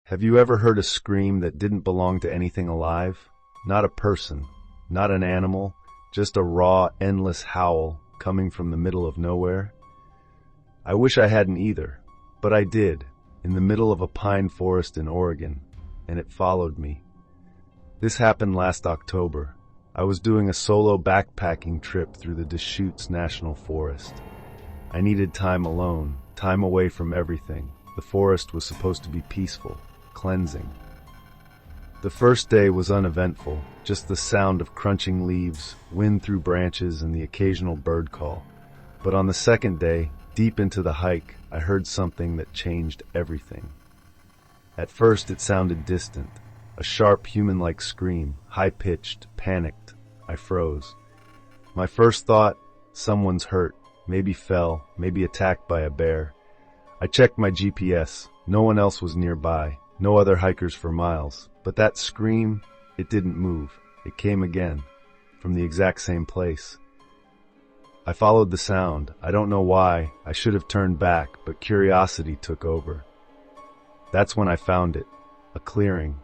Have you ever heard a scream that didn't belong to anything alive? Not a person, not an animal, just a raw, endless howl coming from the middle of nowhere? I wish I hadn't either, but I did, in the middle of a pine forest in Oregon, and it followed me. This happened last October. I was doing a solo backpacking trip through the Deschutes National Forest. I needed time alone, time away from everything. The forest was supposed to be peaceful, cleansing. The first day was uneventful, just the sound of crunching leaves, wind through branches, and the occasional bird call. But on the second day, deep into the hike, I heard something that changed everything. At first it sounded distant, a sharp human-like scream, high-pitched, panicked. I froze. My first thought, someone's hurt, maybe fell, maybe attacked by a bear. I checked my GPS. No one else was nearby, no other hikers for miles. But that scream, it didn't move. It came again, from the exact same place. I followed the sound. I don't know why. I should have turned back, but curiosity took over. That's when I found it. A clearing.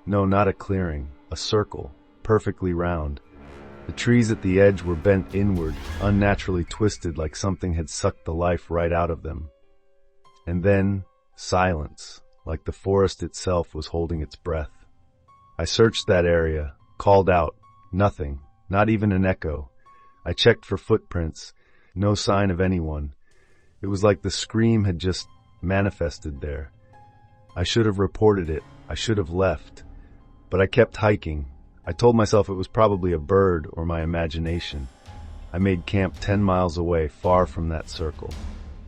No, not a clearing. A circle, perfectly round. The trees at the edge were bent inward, unnaturally twisted like something had sucked the life right out of them. And then, silence, like the forest itself was holding its breath. I searched that area, called out. Nothing, not even an echo. I checked for footprints. No sign of anyone. It was like the scream had just manifested there. I should have reported it. I should have left. But I kept hiking. I told myself it was probably a bird or my imagination. I made camp 10 miles away, far from that circle.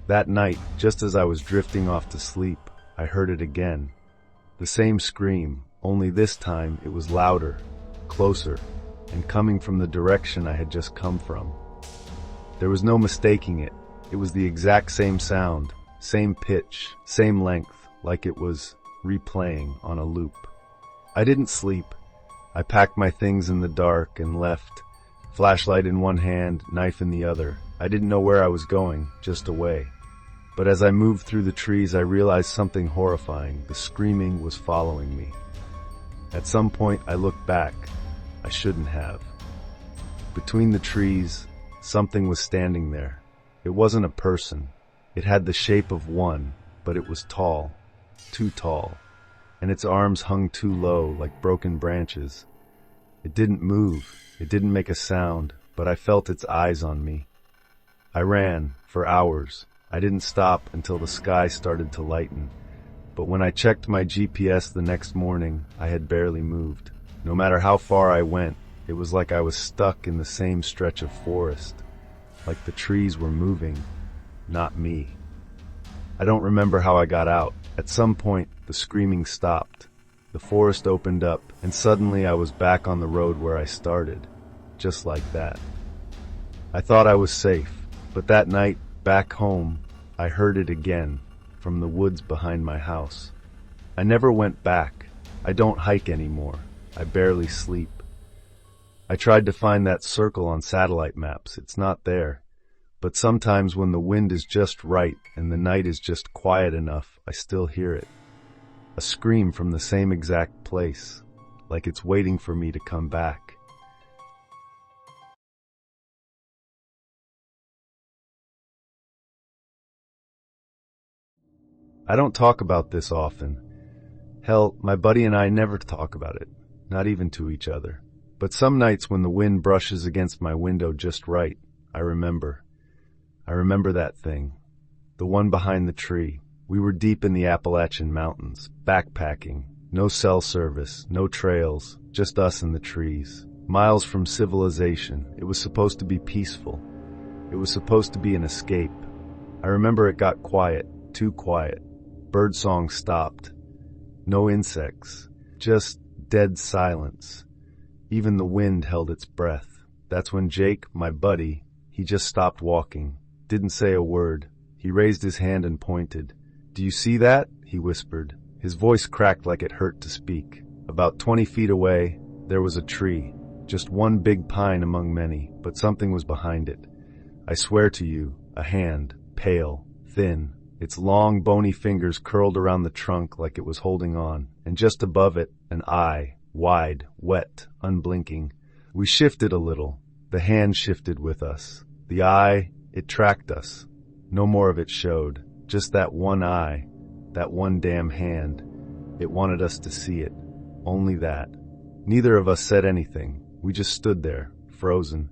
That night, just as I was drifting off to sleep, I heard it again. The same scream, only this time it was louder, closer, and coming from the direction I had just come from. There was no mistaking it. It was the exact same sound, same pitch, same length, like it was replaying on a loop. I didn't sleep. I packed my things in the dark and left, flashlight in one hand, knife in the other. I didn't know where I was going, just away. But as I moved through the trees, I realized something horrifying. The screaming was following me. At some point, I looked back. I shouldn't have. Between the trees, something was standing there. It wasn't a person. It had the shape of one, but it was tall, too tall, and its arms hung too low, like broken branches. It didn't move. It didn't make a sound, but I felt its eyes on me. I ran for hours. I didn't stop until the sky started to lighten. But when I checked my GPS the next morning, I had barely moved. No matter how far I went, it was like I was stuck in the same stretch of forest, like the trees were moving, not me. I don't remember how I got out. At some point, the screaming stopped. The forest opened up, and suddenly I was back on the road where I started, just like that. I thought I was safe, but that night, back home, I heard it again, from the woods behind my house. I never went back. I don't hike anymore. I barely sleep. I tried to find that circle on satellite maps. It's not there. But sometimes when the wind is just right and the night is just quiet enough, I still hear it. A scream from the same exact place, like it's waiting for me to come back. I don't talk about this often. Hell, my buddy and I never talk about it, not even to each other. But some nights when the wind brushes against my window just right, I remember. I remember that thing, the one behind the tree. We were deep in the Appalachian Mountains, backpacking, no cell service, no trails, just us and the trees. Miles from civilization. It was supposed to be peaceful. It was supposed to be an escape. I remember it got quiet, too quiet. Birdsong stopped. No insects, just dead silence. Even the wind held its breath. That's when Jake, my buddy, he just stopped walking. Didn't say a word. He raised his hand and pointed. "Do you see that?" he whispered. His voice cracked like it hurt to speak. About 20 feet away, there was a tree. Just one big pine among many, but something was behind it. I swear to you, a hand, pale, thin, its long, bony fingers curled around the trunk like it was holding on, and just above it, an eye, wide, wet, unblinking. We shifted a little. The hand shifted with us. The eye, it tracked us. No more of it showed. Just that one eye, that one damn hand. It wanted us to see it. Only that. Neither of us said anything. We just stood there, frozen.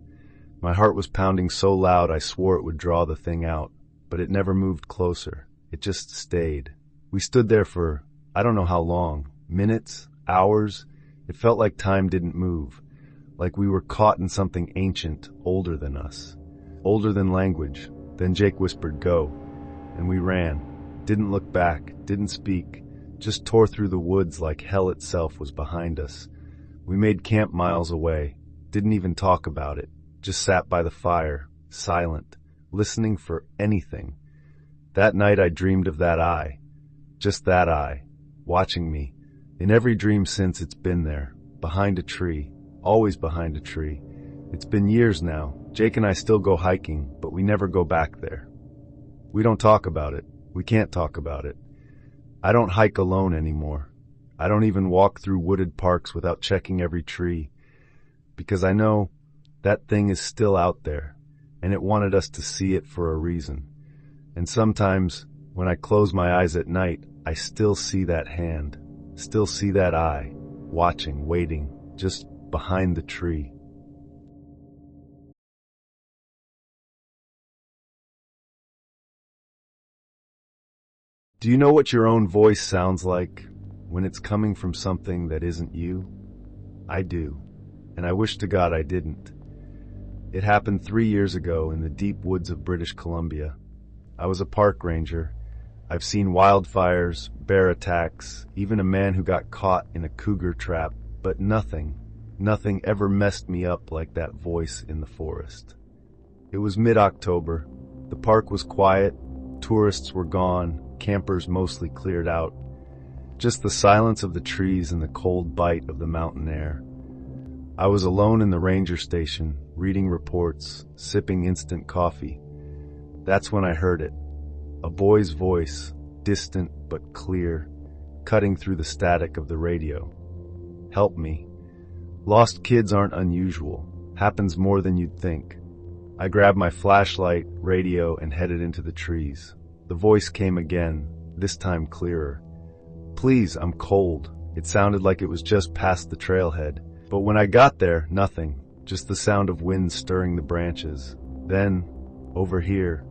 My heart was pounding so loud I swore it would draw the thing out, but it never moved closer. It just stayed. We stood there for, I don't know how long, minutes, hours. It felt like time didn't move, like we were caught in something ancient, older than us, older than language. Then Jake whispered, "Go," and we ran. Didn't look back, didn't speak, just tore through the woods like hell itself was behind us. We made camp miles away, didn't even talk about it, just sat by the fire, silent, listening for anything. That night I dreamed of that eye, just that eye, watching me. In every dream since, it's been there, behind a tree, always behind a tree. It's been years now. Jake and I still go hiking, but we never go back there. We don't talk about it. We can't talk about it. I don't hike alone anymore. I don't even walk through wooded parks without checking every tree, because I know that thing is still out there, and it wanted us to see it for a reason. And sometimes, when I close my eyes at night, I still see that hand, still see that eye, watching, waiting, just behind the tree. Do you know what your own voice sounds like when it's coming from something that isn't you? I do, and I wish to God I didn't. It happened 3 years ago in the deep woods of British Columbia. I was a park ranger. I've seen wildfires, bear attacks, even a man who got caught in a cougar trap, but nothing ever messed me up like that voice in the forest. It was mid-October. The park was quiet, tourists were gone, campers mostly cleared out. Just the silence of the trees and the cold bite of the mountain air. I was alone in the ranger station, reading reports, sipping instant coffee. That's when I heard it. A boy's voice, distant but clear, cutting through the static of the radio. "Help me. Lost kids aren't unusual. Happens more than you'd think." I grabbed my flashlight, radio, and headed into the trees. The voice came again, this time clearer. "Please, I'm cold." It sounded like it was just past the trailhead. But when I got there, nothing. Just the sound of wind stirring the branches. Then, over here,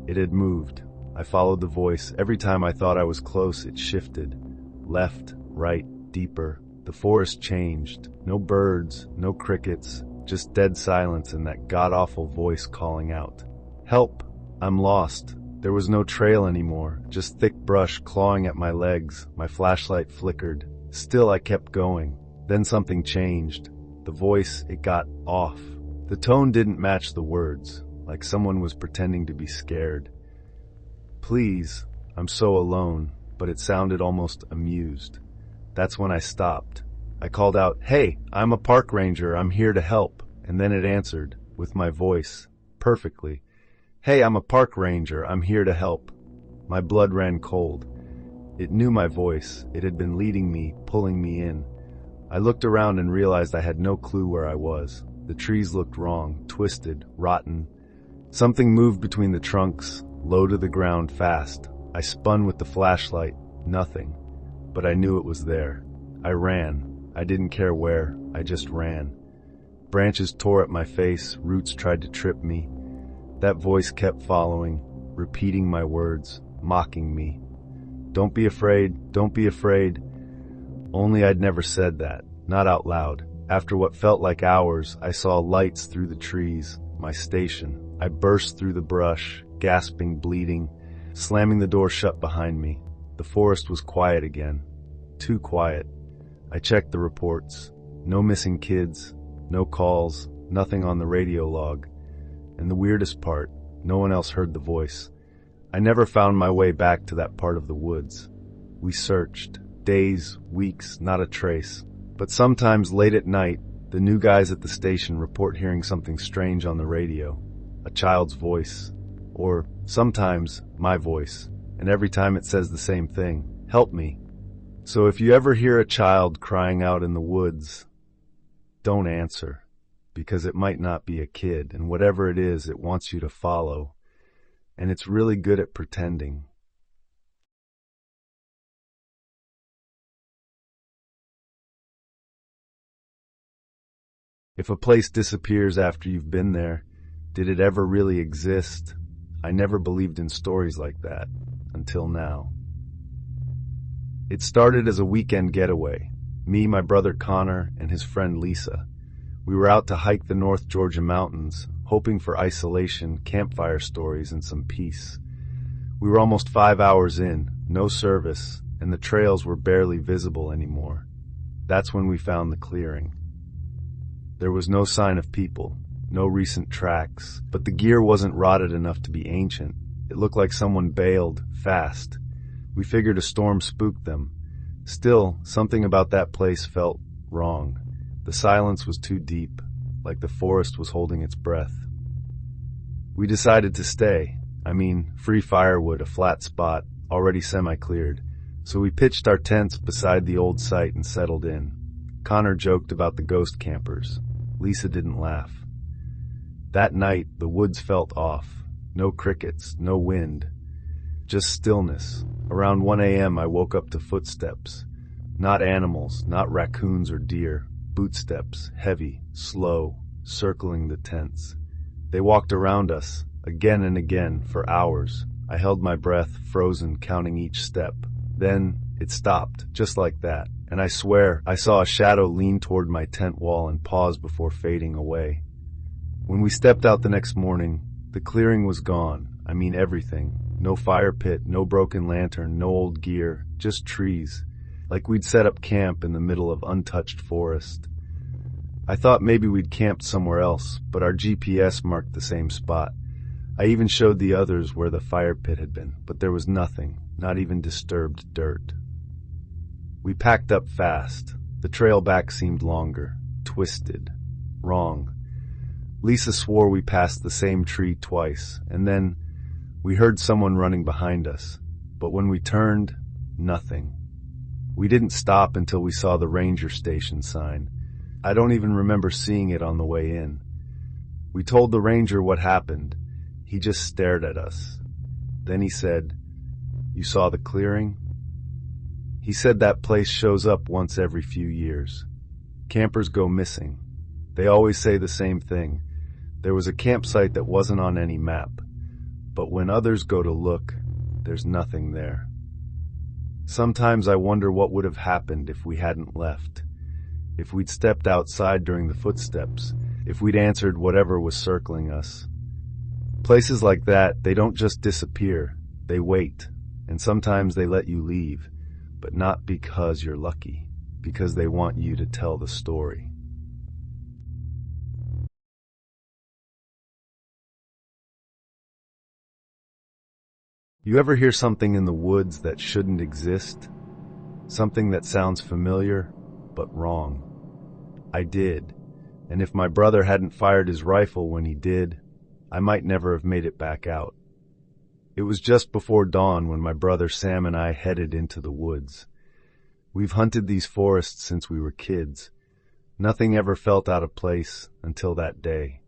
it had moved. I followed the voice. Every time I thought I was close, it shifted. Left, right, deeper. The forest changed. No birds, no crickets, just dead silence and that god-awful voice calling out. "Help! I'm lost." There was no trail anymore, just thick brush clawing at my legs. My flashlight flickered. Still I kept going. Then something changed. The voice, it got off. The tone didn't match the words, like someone was pretending to be scared. "Please, I'm so alone," but it sounded almost amused. That's when I stopped. I called out, "Hey, I'm a park ranger, I'm here to help." And then it answered, with my voice, perfectly. "Hey, I'm a park ranger, I'm here to help." My blood ran cold. It knew my voice. It had been leading me, pulling me in. I looked around and realized I had no clue where I was. The trees looked wrong, twisted, rotten. Something moved between the trunks, low to the ground fast. I spun with the flashlight. Nothing. But I knew it was there. I ran. I didn't care where. I just ran. Branches tore at my face. Roots tried to trip me. That voice kept following, repeating my words, mocking me. "Don't be afraid. Don't be afraid." Only I'd never said that, not out loud. After what felt like hours, I saw lights through the trees, my station. I burst through the brush, gasping, bleeding, slamming the door shut behind me. The forest was quiet again. Too quiet. I checked the reports. No missing kids, no calls, nothing on the radio log. And the weirdest part, no one else heard the voice. I never found my way back to that part of the woods. We searched. Days, weeks, not a trace. But sometimes late at night, the new guys at the station report hearing something strange on the radio. A child's voice. Or sometimes my voice. and every time it says the same thing: help me. So if you ever hear a child crying out in the woods, don't answer, because it might not be a kid, and whatever it is, it wants you to follow, and it's really good at pretending. If a place disappears after you've been there, did it ever really exist? I never believed in stories like that, until now. It started as a weekend getaway. Me, my brother Connor, and his friend Lisa. We were out to hike the North Georgia mountains, hoping for isolation, campfire stories, and some peace. We were almost 5 hours in, no service, and the trails were barely visible anymore. That's when we found the clearing. There was no sign of people, no recent tracks, but the gear wasn't rotted enough to be ancient. It looked like someone bailed, fast. We figured a storm spooked them. Still, something about that place felt wrong. The silence was too deep, like the forest was holding its breath. We decided to stay. Free firewood, a flat spot, already semi-cleared. So we pitched our tents beside the old site and settled in. Connor joked about the ghost campers. Lisa didn't laugh. That night, the woods felt off. No crickets, no wind. Just stillness. Around 1 a.m. I woke up to footsteps. Not animals, not raccoons or deer. Bootsteps, heavy, slow, circling the tents. They walked around us, again and again, for hours. I held my breath, frozen, counting each step. Then it stopped, just like that. And I swear I saw a shadow lean toward my tent wall and pause before fading away. When we stepped out the next morning, the clearing was gone. Everything. No fire pit, no broken lantern, no old gear, just trees. Like we'd set up camp in the middle of untouched forest. I thought maybe we'd camped somewhere else, but our GPS marked the same spot. I even showed the others where the fire pit had been, but there was nothing, not even disturbed dirt. We packed up fast. The trail back seemed longer, twisted, wrong. Lisa swore we passed the same tree twice, and then we heard someone running behind us. But when we turned, nothing. We didn't stop until we saw the ranger station sign. I don't even remember seeing it on the way in. We told the ranger what happened. He just stared at us. Then he said, "You saw the clearing?" He said that place shows up once every few years. Campers go missing. They always say the same thing. There was a campsite that wasn't on any map. But when others go to look, there's nothing there. Sometimes I wonder what would have happened if we hadn't left. If we'd stepped outside during the footsteps. If we'd answered whatever was circling us. Places like that, they don't just disappear. They wait. And sometimes they let you leave. But not because you're lucky, because they want you to tell the story. You ever hear something in the woods that shouldn't exist? Something that sounds familiar, but wrong. I did, and if my brother hadn't fired his rifle when he did, I might never have made it back out. It was just before dawn when my brother Sam and I headed into the woods. We've hunted these forests since we were kids. Nothing ever felt out of place until that day.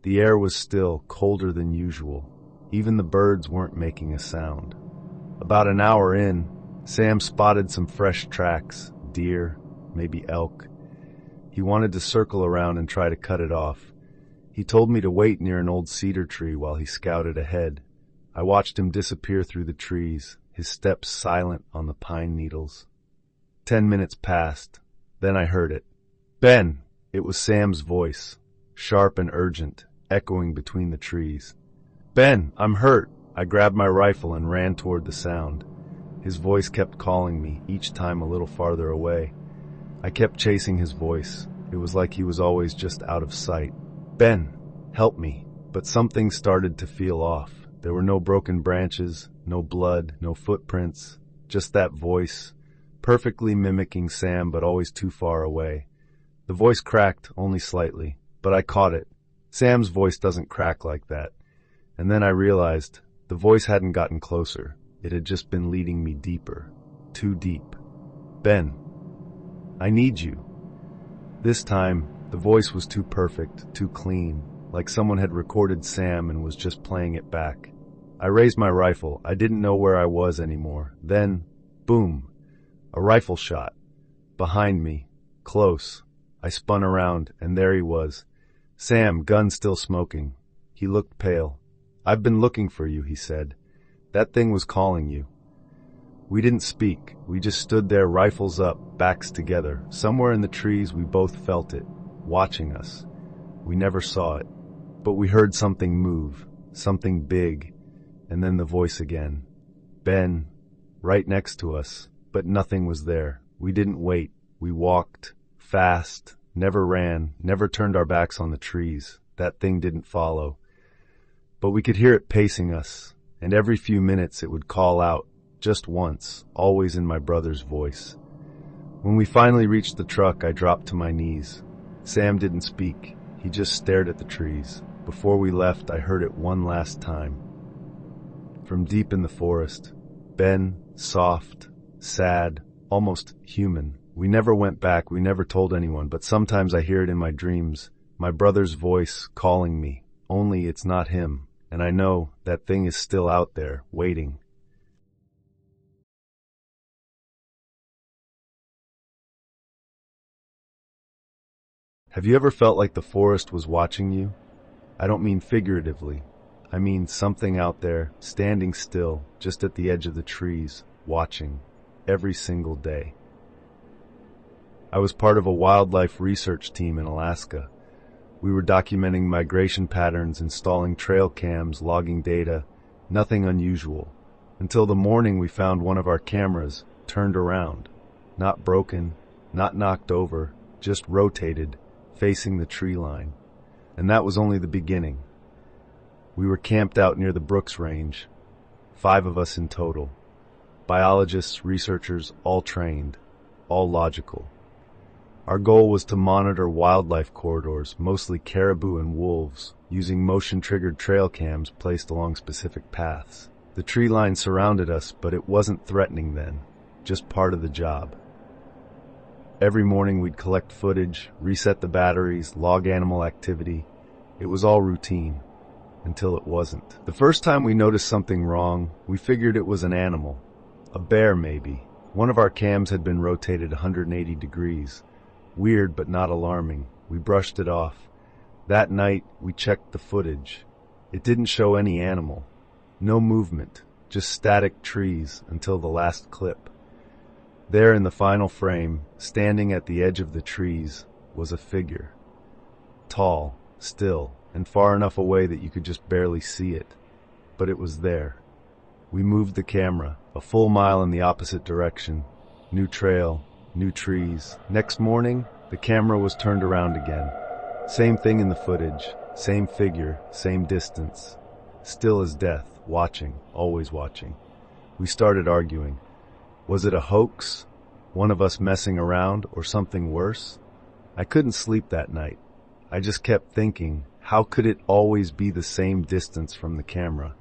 The air was still, colder than usual. Even the birds weren't making a sound. About an hour in, Sam spotted some fresh tracks, deer, maybe elk. He wanted to circle around and try to cut it off. He told me to wait near an old cedar tree while he scouted ahead. I watched him disappear through the trees, his steps silent on the pine needles. 10 minutes passed. Then I heard it. "Ben!" It was Sam's voice, sharp and urgent, echoing between the trees. "Ben, I'm hurt." I grabbed my rifle and ran toward the sound. His voice kept calling me, each time a little farther away. I kept chasing his voice. It was like he was always just out of sight. "Ben, help me." But something started to feel off. There were no broken branches, no blood, no footprints, just that voice, perfectly mimicking Sam but always too far away. The voice cracked, only slightly, but I caught it. Sam's voice doesn't crack like that. And then I realized the voice hadn't gotten closer. It had just been leading me deeper, too deep. "Ben, I need you." This time, the voice was too perfect, too clean, like someone had recorded Sam and was just playing it back. I raised my rifle. I didn't know where I was anymore. Then, boom, a rifle shot. Behind me, close. I spun around, and there he was. Sam, gun still smoking. He looked pale. "I've been looking for you," he said. "That thing was calling you." We didn't speak. We just stood there, rifles up, backs together. Somewhere in the trees we both felt it, watching us. We never saw it, but we heard something move, something big, and then the voice again. "Ben," right next to us, but nothing was there. We didn't wait. We walked, fast, never ran, never turned our backs on the trees. That thing didn't follow. But we could hear it pacing us, and every few minutes it would call out, just once, always in my brother's voice. When we finally reached the truck, I dropped to my knees. Sam didn't speak. He just stared at the trees. Before we left, I heard it one last time. From deep in the forest, "Ben," soft, sad, almost human. We never went back, we never told anyone, but sometimes I hear it in my dreams, my brother's voice calling me, only it's not him, and I know that thing is still out there, waiting. Have you ever felt like the forest was watching you? I don't mean figuratively. I mean something out there, standing still, just at the edge of the trees, watching, every single day. I was part of a wildlife research team in Alaska. We were documenting migration patterns, installing trail cams, logging data, nothing unusual. Until the morning we found one of our cameras turned around, not broken, not knocked over, just rotated, facing the tree line. And that was only the beginning. We were camped out near the Brooks Range, 5 of us in total. Biologists, researchers, all trained, all logical. Our goal was to monitor wildlife corridors, mostly caribou and wolves, using motion-triggered trail cams placed along specific paths. The tree line surrounded us, but it wasn't threatening then, just part of the job. Every morning we'd collect footage, reset the batteries, log animal activity. It was all routine, until it wasn't. The first time we noticed something wrong, we figured it was an animal. A bear, maybe. One of our cams had been rotated 180 degrees. Weird, but not alarming. We brushed it off. That night, we checked the footage. It didn't show any animal. No movement, just static trees until the last clip. There in the final frame, standing at the edge of the trees, was a figure. Tall, still, and far enough away that you could just barely see it. But it was there. We moved the camera, a full mile in the opposite direction. New trail, new trees. Next morning, the camera was turned around again. Same thing in the footage, same figure, same distance. Still as death, watching, always watching. We started arguing. Was it a hoax? One of us messing around, or something worse? I couldn't sleep that night. I just kept thinking, how could it always be the same distance from the camera?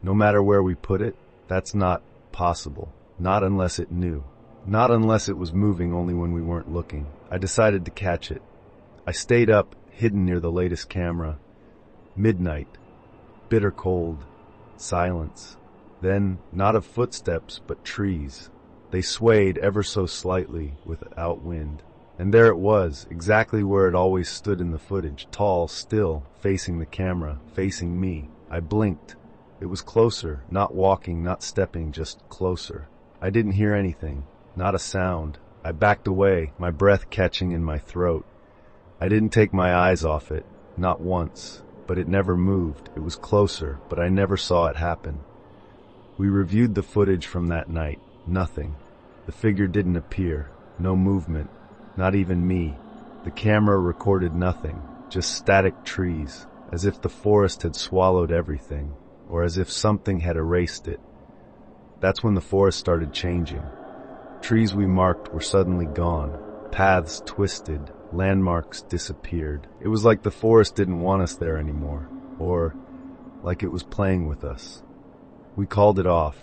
No matter where we put it, that's not possible. Not unless it knew. Not unless it was moving only when we weren't looking. I decided to catch it. I stayed up, hidden near the latest camera. Midnight. Bitter cold. Silence. Then, not of footsteps, but trees. They swayed ever so slightly without wind. And there it was, exactly where it always stood in the footage, tall, still, facing the camera, facing me. I blinked. It was closer, not walking, not stepping, just closer. I didn't hear anything, not a sound. I backed away, my breath catching in my throat. I didn't take my eyes off it, not once, but it never moved. It was closer, but I never saw it happen. We reviewed the footage from that night. Nothing. The figure didn't appear. No movement. Not even me. The camera recorded nothing. Just static trees. As if the forest had swallowed everything. Or as if something had erased it. That's when the forest started changing. Trees we marked were suddenly gone. Paths twisted. Landmarks disappeared. It was like the forest didn't want us there anymore. Or like it was playing with us. We called it off.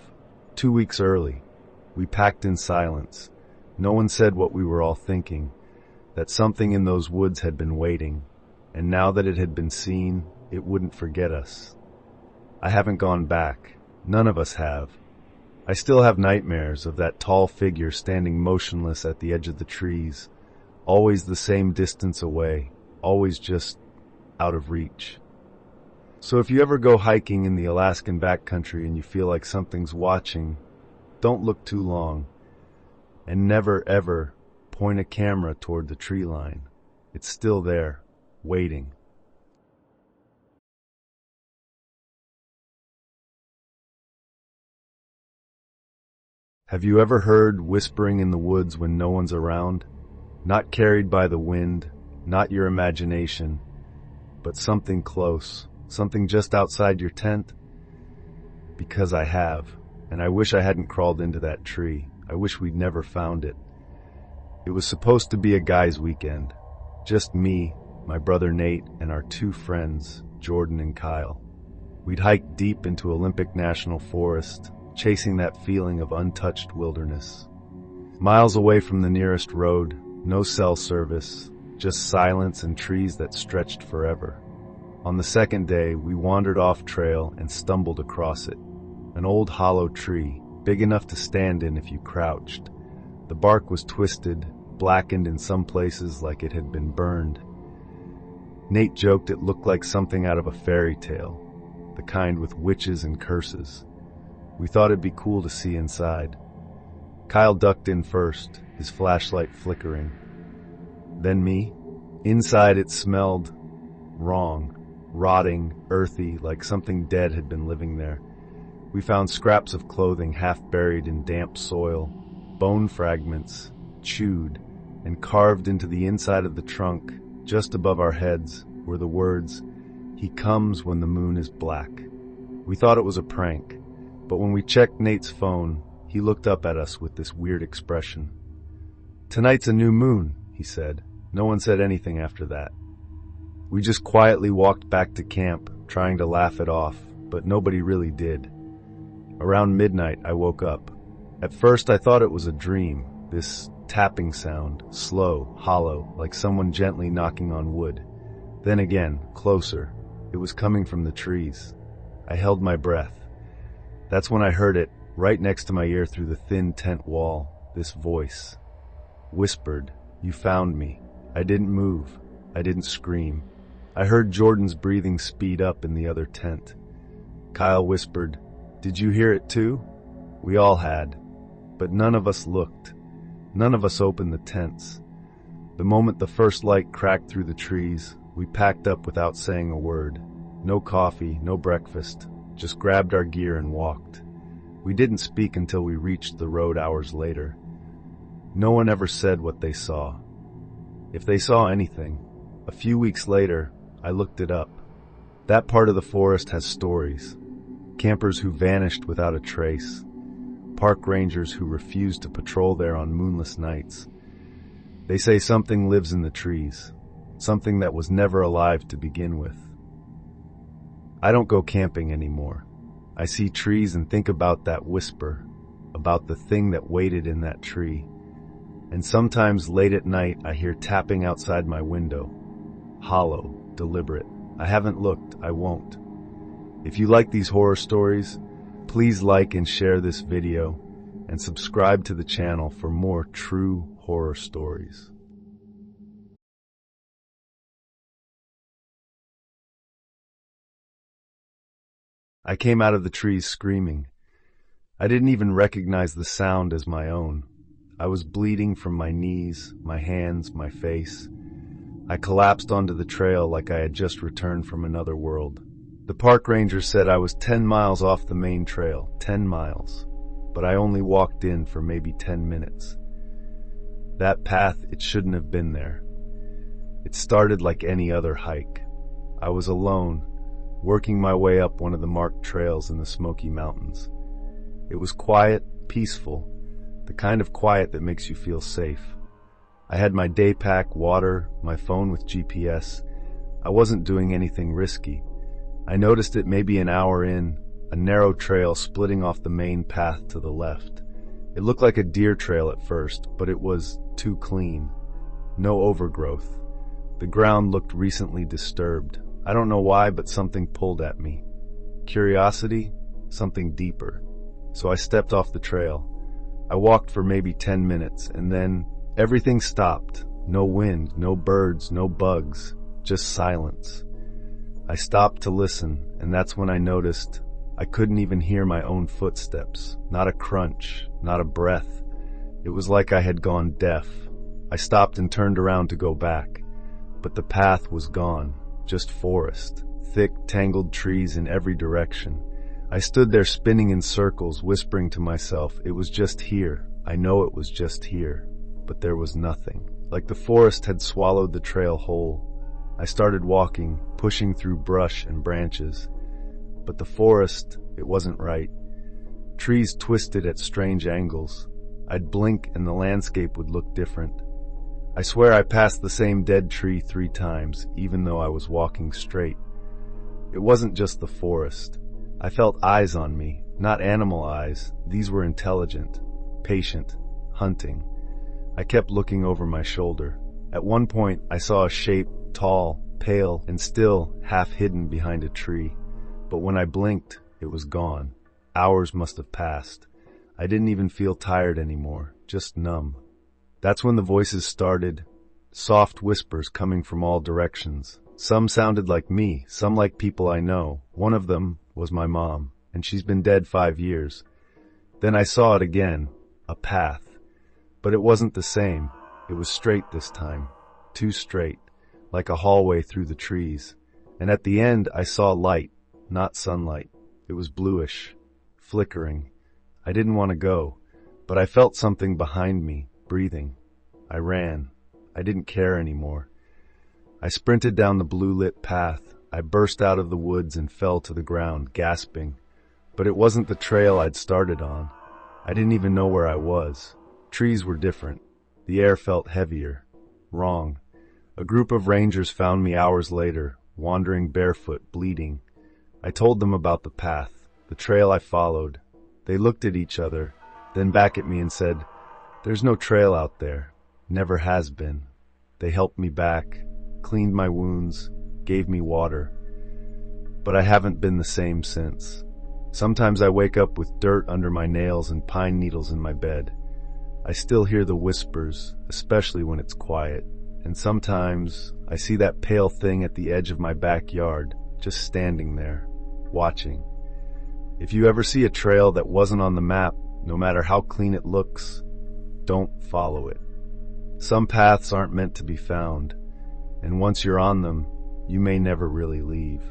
2 weeks early. We packed in silence. No one said what we were all thinking, that something in those woods had been waiting, and now that it had been seen, it wouldn't forget us. I haven't gone back. None of us have. I still have nightmares of that tall figure standing motionless at the edge of the trees, always the same distance away, always just out of reach. So if you ever go hiking in the Alaskan backcountry and you feel like something's watching, don't look too long, and never ever point a camera toward the tree line. It's still there, waiting. Have you ever heard whispering in the woods when no one's around? Not carried by the wind, not your imagination, but something close, something just outside your tent? Because I have, and I wish I hadn't crawled into that tree. I wish we'd never found it. It was supposed to be a guys' weekend. Just me, my brother Nate, and our 2 friends, Jordan and Kyle. We'd hike deep into Olympic National Forest, chasing that feeling of untouched wilderness. Miles away from the nearest road, no cell service, just silence and trees that stretched forever. On the second day, we wandered off trail and stumbled across it. An old hollow tree, big enough to stand in if you crouched. The bark was twisted, blackened in some places like it had been burned. Nate joked it looked like something out of a fairy tale, the kind with witches and curses. We thought it'd be cool to see inside. Kyle ducked in first, his flashlight flickering. Then me. Inside it smelled wrong, rotting, earthy, like something dead had been living there. We found scraps of clothing half buried in damp soil, bone fragments, chewed, and carved into the inside of the trunk, just above our heads, were the words, "He comes when the moon is black." We thought it was a prank, but when we checked Nate's phone, he looked up at us with this weird expression. "Tonight's a new moon," he said. No one said anything after that. We just quietly walked back to camp, trying to laugh it off, but nobody really did. Around midnight, I woke up. At first, I thought it was a dream, this tapping sound, slow, hollow, like someone gently knocking on wood. Then again, closer. It was coming from the trees. I held my breath. That's when I heard it, right next to my ear through the thin tent wall, this voice. Whispered, "You found me." I didn't move. I didn't scream. I heard Jordan's breathing speed up in the other tent. Kyle whispered, "Did you hear it too?" We all had, but none of us looked. None of us opened the tents. The moment the first light cracked through the trees, we packed up without saying a word. No coffee, no breakfast, just grabbed our gear and walked. We didn't speak until we reached the road hours later. No one ever said what they saw. If they saw anything. A few weeks later, I looked it up. That part of the forest has stories. Campers who vanished without a trace. Park rangers who refused to patrol there on moonless nights. They say something lives in the trees, something that was never alive to begin with. I don't go camping anymore. I see trees and think about that whisper, about the thing that waited in that tree. And sometimes late at night I hear tapping outside my window. Hollow, deliberate. I haven't looked, I won't. If you like these horror stories, please like and share this video and subscribe to the channel for more true horror stories. I came out of the trees screaming. I didn't even recognize the sound as my own. I was bleeding from my knees, my hands, my face. I collapsed onto the trail like I had just returned from another world. The park ranger said I was 10 miles off the main trail, 10 miles, but I only walked in for maybe 10 minutes. That path, it shouldn't have been there. It started like any other hike. I was alone, working my way up one of the marked trails in the Smoky Mountains. It was quiet, peaceful, the kind of quiet that makes you feel safe. I had my day pack, water, my phone with GPS. I wasn't doing anything risky. I noticed it maybe an hour in. a narrow trail splitting off the main path to the left. It looked like a deer trail at first, but it was too clean. No overgrowth. The ground looked recently disturbed. I don't know why, but something pulled at me. Curiosity? Something deeper. So I stepped off the trail. I walked for maybe 10 minutes, and then everything stopped. No wind, no birds, no bugs, just silence. I stopped to listen, and that's when I noticed I couldn't even hear my own footsteps. Not a crunch, not a breath. It was like I had gone deaf. I stopped and turned around to go back. But the path was gone, just forest, thick, tangled trees in every direction. I stood there spinning in circles, whispering to myself, it was just here. I know it was just here. But there was nothing. Like the forest had swallowed the trail whole. I started walking, pushing through brush and branches. But the forest, it wasn't right. Trees twisted at strange angles. I'd blink and the landscape would look different. I swear I passed the same dead tree 3 times, even though I was walking straight. It wasn't just the forest. I felt eyes on me, not animal eyes. These were intelligent, patient, hunting. I kept looking over my shoulder. At one point, I saw a shape, tall, pale, and still half hidden behind a tree. But when I blinked, it was gone. Hours must have passed. I didn't even feel tired anymore, just numb. That's when the voices started, soft whispers coming from all directions. Some sounded like me, some like people I know. One of them was my mom, and she's been dead 5 years. Then I saw it again, a path. But it wasn't the same. It was straight this time, too straight, like a hallway through the trees. And at the end, I saw light, not sunlight. It was bluish, flickering. I didn't want to go, but I felt something behind me, breathing. I ran. I didn't care anymore. I sprinted down the blue-lit path. I burst out of the woods and fell to the ground, gasping. But it wasn't the trail I'd started on. I didn't even know where I was. Trees were different. The air felt heavier. Wrong. A group of rangers found me hours later, wandering barefoot, bleeding. I told them about the path, the trail I followed. They looked at each other, then back at me and said, "There's no trail out there. Never has been." They helped me back, cleaned my wounds, gave me water. But I haven't been the same since. Sometimes I wake up with dirt under my nails and pine needles in my bed. I still hear the whispers, especially when it's quiet. And sometimes I see that pale thing at the edge of my backyard, just standing there, watching. If you ever see a trail that wasn't on the map, no matter how clean it looks, don't follow it. Some paths aren't meant to be found, and once you're on them, you may never really leave.